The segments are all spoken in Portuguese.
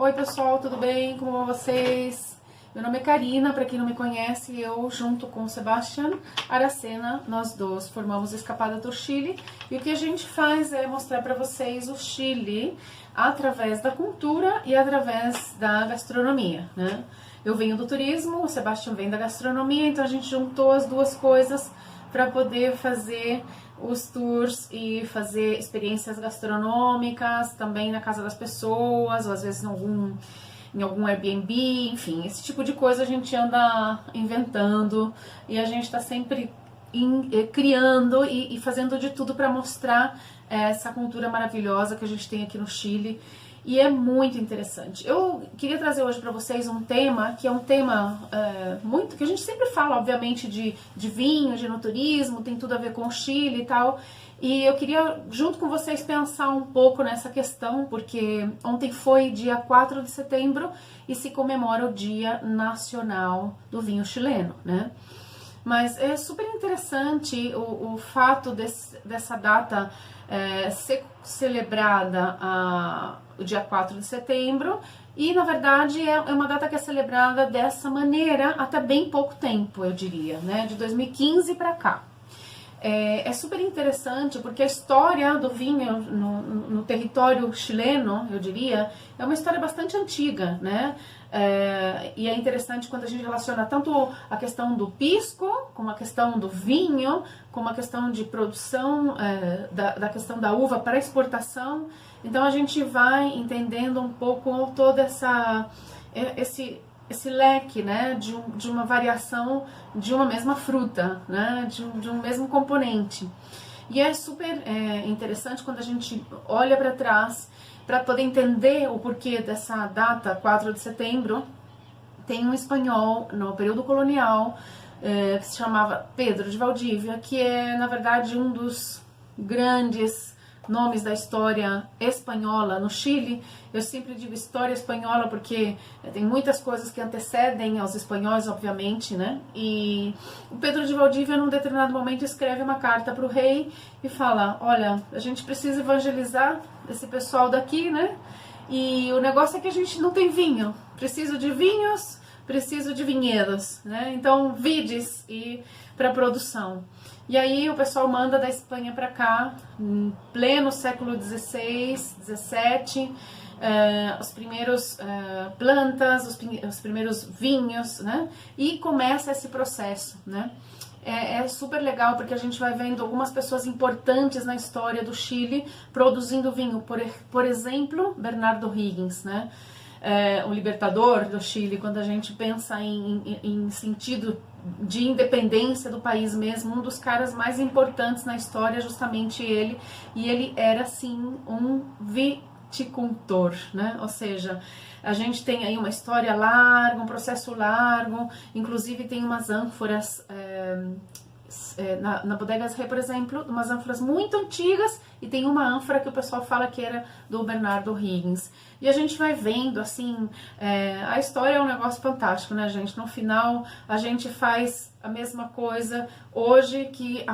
Oi pessoal, tudo bem? Como vão vocês? Meu nome é Karina, para quem não me conhece, eu junto com o Sebastián Aracena, nós dois formamos Escapada do Chile, e o que a gente faz é mostrar para vocês o Chile através da cultura e através da gastronomia, né? Eu venho do turismo, o Sebastián vem da gastronomia, então a gente juntou as duas coisas para poder fazer os tours e fazer experiências gastronômicas também na casa das pessoas, ou às vezes em algum Airbnb, enfim, esse tipo de coisa a gente anda inventando e a gente está sempre criando e fazendo de tudo para mostrar essa cultura maravilhosa que a gente tem aqui no Chile. E é muito interessante. Eu queria trazer hoje para vocês um tema que é um tema muito que a gente sempre fala, obviamente, de vinho, de enoturismo, tem tudo a ver com o Chile e tal. E eu queria, junto com vocês, pensar um pouco nessa questão, porque ontem foi dia 4 de setembro e se comemora o Dia Nacional do Vinho Chileno, né? Mas é super interessante o fato dessa data ser celebrada o dia 4 de setembro e, na verdade, é uma data que é celebrada dessa maneira até bem pouco tempo, eu diria, né? De 2015 para cá. É super interessante porque a história do vinho no território chileno, eu diria, é uma história bastante antiga, né? E é interessante quando a gente relaciona tanto a questão do pisco, como a questão do vinho, como a questão de produção, da questão da uva para exportação. Então a gente vai entendendo um pouco toda esse leque, né, de uma variação de uma mesma fruta, né, de um mesmo componente. E é super interessante quando a gente olha para trás para poder entender o porquê dessa data, 4 de setembro. Tem um espanhol no período colonial que se chamava Pedro de Valdívia, que é, na verdade, um dos grandes nomes da história espanhola no Chile. Eu sempre digo história espanhola porque tem muitas coisas que antecedem aos espanhóis, obviamente, né? E o Pedro de Valdívia, num determinado momento, escreve uma carta para o rei e fala: olha, a gente precisa evangelizar esse pessoal daqui, né? E o negócio é que a gente não tem vinho. Preciso de vinhos, preciso de vinhedos, né? Então, vides e para produção. E aí o pessoal manda da Espanha para cá, em pleno século XVI, XVII, os primeiros plantas, os primeiros vinhos, né? E começa esse processo, né? É super legal porque a gente vai vendo algumas pessoas importantes na história do Chile produzindo vinho. Por exemplo, Bernardo Higgins, né? O libertador do Chile, quando a gente pensa em sentido de independência do país mesmo, um dos caras mais importantes na história é justamente ele, e ele era sim um viticultor, né? Ou seja, a gente tem aí uma história larga, um processo largo, inclusive tem umas ânforas na Bodegas Rey, por exemplo, umas ânforas muito antigas, e tem uma ânfora que o pessoal fala que era do Bernardo Higgins. E a gente vai vendo, assim, a história é um negócio fantástico, né, gente? No final, a gente faz a mesma coisa hoje que,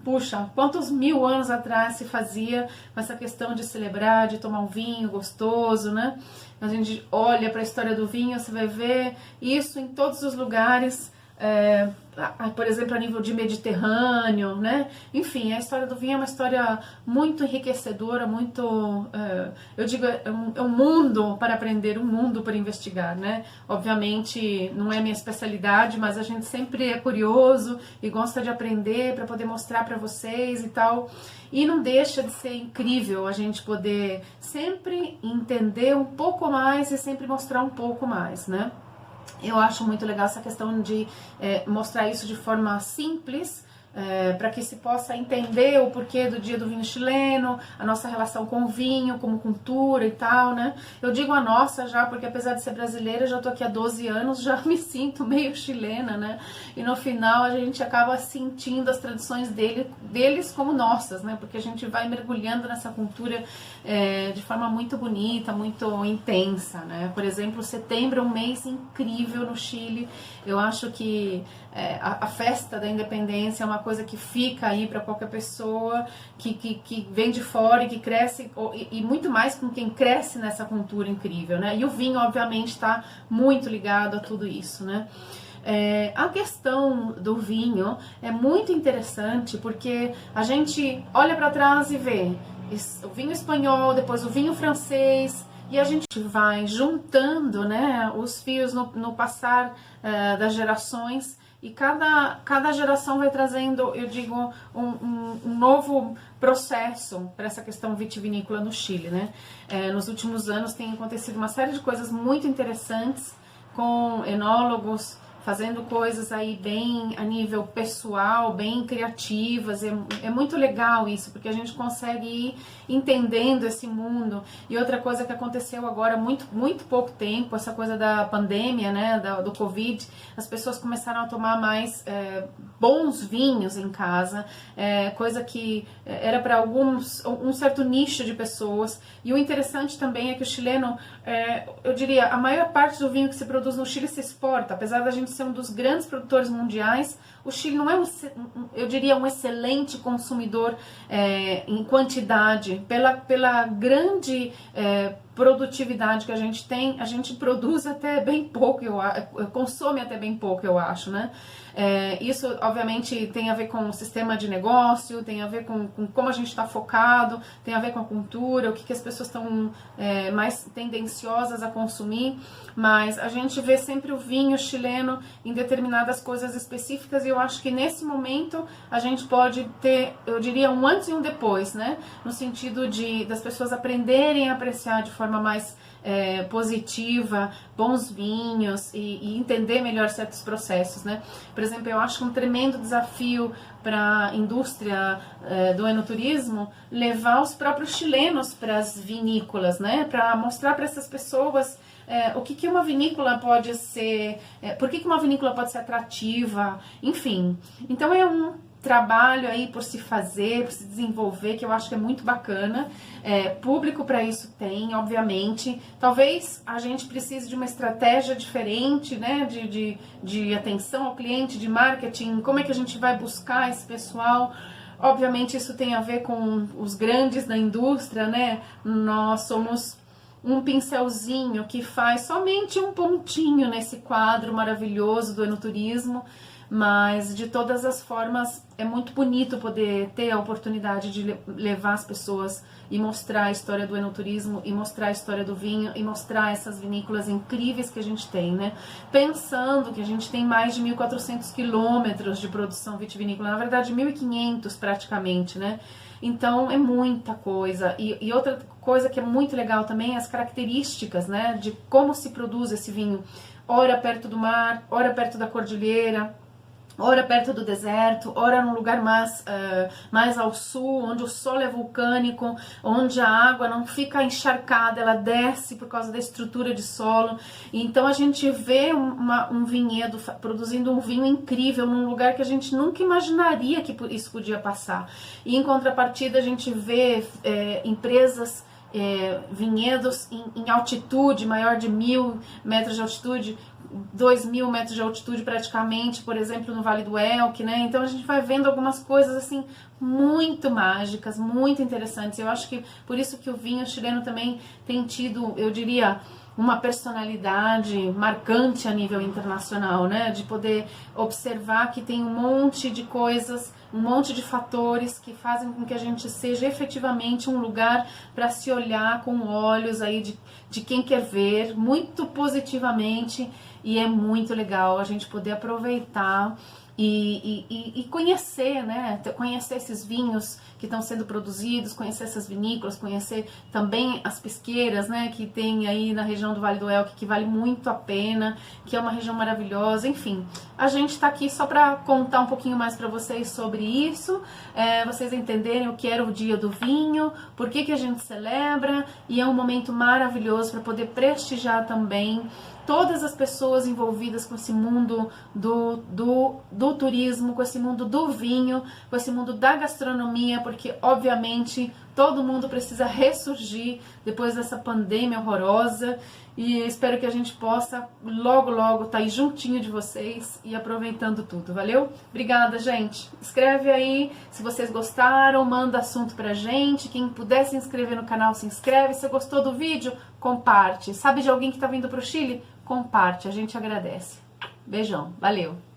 puxa, quantos mil anos atrás se fazia com essa questão de celebrar, de tomar um vinho gostoso, né? A gente olha para a história do vinho, você vai ver isso em todos os lugares, por exemplo, a nível de Mediterrâneo, né? Enfim, a história do vinho é uma história muito enriquecedora, muito, eu digo, é um mundo para aprender, um mundo para investigar, né? Obviamente não é minha especialidade, mas a gente sempre é curioso e gosta de aprender para poder mostrar para vocês e tal. E não deixa de ser incrível a gente poder sempre entender um pouco mais e sempre mostrar um pouco mais, né? Eu acho muito legal essa questão de mostrar isso de forma simples, para que se possa entender o porquê do dia do vinho chileno, a nossa relação com o vinho, como cultura e tal, né? Eu digo a nossa já, porque apesar de ser brasileira, já tô aqui há 12 anos, já me sinto meio chilena, né? E no final a gente acaba sentindo as tradições deles como nossas, né? Porque a gente vai mergulhando nessa cultura de forma muito bonita, muito intensa, né? Por exemplo, setembro é um mês incrível no Chile. Eu acho que a festa da independência é uma coisa coisa que fica aí para qualquer pessoa que vem de fora e que cresce, e muito mais com quem cresce nessa cultura incrível, né? E o vinho, obviamente, está muito ligado a tudo isso, né? A questão do vinho é muito interessante porque a gente olha para trás e vê o vinho espanhol, depois o vinho francês, e a gente vai juntando, né, os fios no passar das gerações, e cada geração vai trazendo, eu digo, um novo processo para essa questão vitivinícola no Chile, né? Nos últimos anos tem acontecido uma série de coisas muito interessantes com enólogos fazendo coisas aí bem a nível pessoal, bem criativas. É muito legal isso, porque a gente consegue ir entendendo esse mundo. E outra coisa que aconteceu agora, muito pouco tempo, essa coisa da pandemia, né, do Covid, as pessoas começaram a tomar mais bons vinhos em casa, coisa que era para um certo nicho de pessoas. E o interessante também é que o chileno, eu diria, a maior parte do vinho que se produz no Chile se exporta, apesar da gente ser um dos grandes produtores mundiais. O Chile não é, eu diria, um excelente consumidor em quantidade. Pela grande produtividade que a gente tem, a gente produz até bem pouco, consome até bem pouco, eu acho, né? Isso, obviamente, tem a ver com o sistema de negócio, tem a ver com como a gente está focado, tem a ver com a cultura, o que as pessoas estão mais tendenciosas a consumir, mas a gente vê sempre o vinho chileno em determinadas coisas específicas, e eu acho que nesse momento a gente pode ter, eu diria, um antes e um depois, né? No sentido das pessoas aprenderem a apreciar de forma mais positiva, bons vinhos e entender melhor certos processos, né? Por exemplo, eu acho um tremendo desafio para a indústria do enoturismo levar os próprios chilenos para as vinícolas, né? Para mostrar para essas pessoas o que uma vinícola pode ser, por que uma vinícola pode ser atrativa, enfim. Então é um trabalho aí por se fazer, por se desenvolver, que eu acho que é muito bacana. Público para isso tem, obviamente. Talvez a gente precise de uma estratégia diferente, né, de atenção ao cliente, de marketing, como é que a gente vai buscar esse pessoal. Obviamente isso tem a ver com os grandes da indústria, né? Nós somos um pincelzinho que faz somente um pontinho nesse quadro maravilhoso do enoturismo, mas de todas as formas é muito bonito poder ter a oportunidade de levar as pessoas e mostrar a história do enoturismo, e mostrar a história do vinho, e mostrar essas vinícolas incríveis que a gente tem, né? Pensando que a gente tem mais de 1.400 quilômetros de produção vitivinícola, na verdade 1.500 praticamente, né? Então é muita coisa. E outra coisa que é muito legal também é as características, né, de como se produz esse vinho, ora perto do mar, ora perto da cordilheira, ora perto do deserto, ora num lugar mais ao sul, onde o solo é vulcânico, onde a água não fica encharcada, ela desce por causa da estrutura de solo. Então a gente vê um vinhedo produzindo um vinho incrível num lugar que a gente nunca imaginaria que isso podia passar. E em contrapartida a gente vê empresas, vinhedos em altitude, maior de 1.000 metros de altitude, 2.000 metros de altitude praticamente, por exemplo, no Vale do Elqui, né? Então a gente vai vendo algumas coisas assim muito mágicas, muito interessantes. Eu acho que por isso que o vinho chileno também tem tido, eu diria, uma personalidade marcante a nível internacional, né? De poder observar que tem um monte de coisas, um monte de fatores que fazem com que a gente seja efetivamente um lugar para se olhar com olhos aí de quem quer ver, muito positivamente, e é muito legal a gente poder aproveitar e conhecer, né? Conhecer esses vinhos que estão sendo produzidos, conhecer essas vinícolas, conhecer também as pesqueiras, né? Que tem aí na região do Vale do Elqui, que vale muito a pena, que é uma região maravilhosa. Enfim, a gente está aqui só para contar um pouquinho mais para vocês sobre isso, vocês entenderem o que era o Dia do Vinho, por que a gente celebra, e é um momento maravilhoso para poder prestigiar também todas as pessoas envolvidas com esse mundo do turismo, com esse mundo do vinho, com esse mundo da gastronomia, porque obviamente todo mundo precisa ressurgir depois dessa pandemia horrorosa, e espero que a gente possa logo, logo estar aí juntinho de vocês e aproveitando tudo, valeu? Obrigada, gente. Escreve aí se vocês gostaram, manda assunto pra gente. Quem puder se inscrever no canal, se inscreve. Se gostou do vídeo, comparte. Sabe de alguém que tá vindo pro Chile? Comparte, a gente agradece. Beijão, valeu!